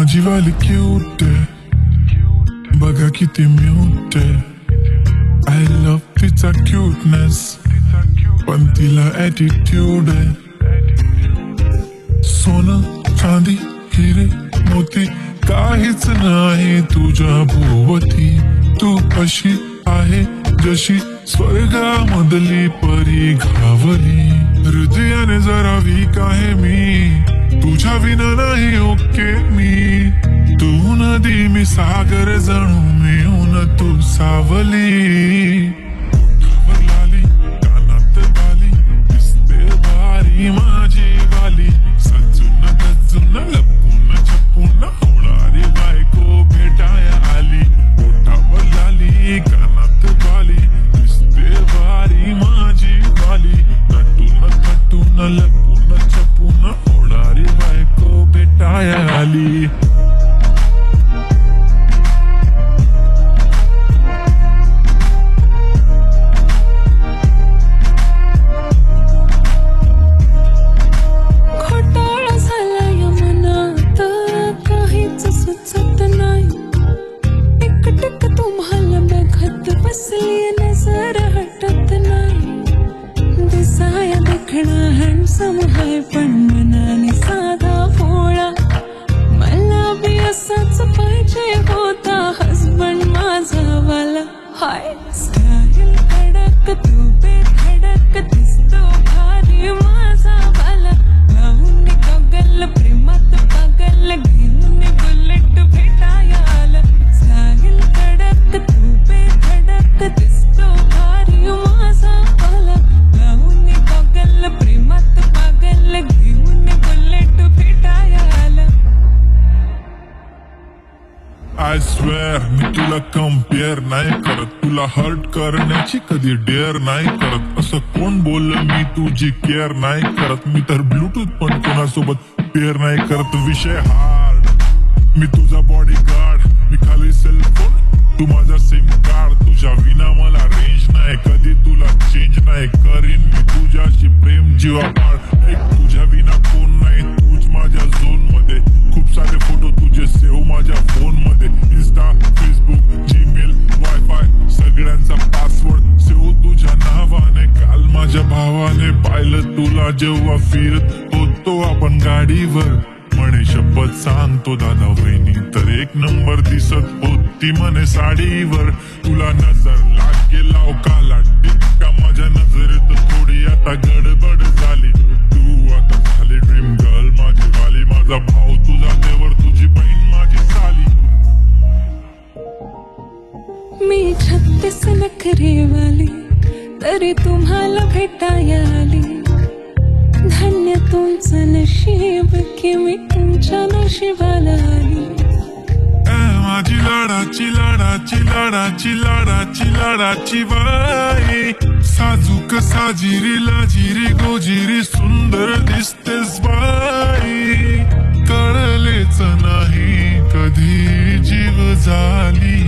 माझी वाली क्यूट आहे, बघा किती म्यूट आहे. आय लव्ह तिचा क्यूटनेस, पण तिला ॲटिट्यूड आहे. सोनं चांदी हिरे मोती काहीच नाही तुझ्या भोवती. तू अशी आहे जशी स्वर्गामधली परी घावली. हृदयाने जरा वीक आहे मी, तुझ्या विना नाही ओके मी. तू नदी मी सागर जणू मिळून तू सावली. ओठावर लाली कानात बाली दिसते भारी माझी वाली. सजून गजून लपून छपून होणारी बायको भेटाया आली. ओठावर लाली कानात बाली दिसते भारी माझी वाली. नटून थटून लपून छपून होणारी बायको भेटाया आली. हँडसम है पण मनाने साधा भोळा. मला बी असाच पाहिजे होता हसबंड माझा वाला. हाय स्टाईल कडक तू बेधडक दिसतो भारी माझा वाला. लावून गगल प्रेमात पागल घेऊन बुलेट भेटाया आला. स्टाईल कडक तू बेधडक दिसतो भारी माझा वाला. लावून गगल प्रेमात पागल घेऊन बुलेट भेटाया आला. आय स्वेअर मी तुला कम्पेअर नाही करत, तुला हर्ट करण्याची कधी डेअर नाही करत. असं कोण बोललं मी तुझी केअर नाही करत. मी तर ब्लूटूथ पण कोणासोबत पेअर नाही करत. विषय हार्ड, मी तुझा बॉडी गार्ड, मी खाली सेलफोन तू माझा सिम कार्ड. तुझ्या विना मला रेंज नाही, कधी तुला चेंज नाही करीन मी तुझ्याशी प्रेम जीवापाड. एक तुझ्या विना कोण नाही, तूच माझ्या झोन मध्ये. खूप सारे फोटो तुझे सेव्ह माझ्या फोन मध्ये. इंस्टा फेसबुक जीमेल वायफाय सगळ्यांचा पासवर्ड सेव्ह तुझ्या नावाने. काल माझ्या भावाने पाहिलं तुला जेव्हा फिरत होतो आपण गाडीवर. म्हणे शपथ सांगतो दादा वहिनी तर एक नंबर दिसत होती म्हणे साडीवर. तुला नजर लागेला काला टिक्का माझ्या नजरेत थोडी आता गडबड झाली. तू आता झाली ड्रीम गर्ल माझी वाली. माझा भाऊ तुझा देवर, तुझी बहीण माझी साली. मी 36 नखरे वाली तरी तुम्हाला भेटाया आली. धन्य तुमचं नशीब की मी तुमच्या नशिबाला आली. माझी लाडाची लाडाची लाडाची लाडाची लाडाची बाई. साजूक साजिरी लाजिरी गोजिरी सुंदर दिसतेस बाई. कळलेच नाही कधी जीव झाली.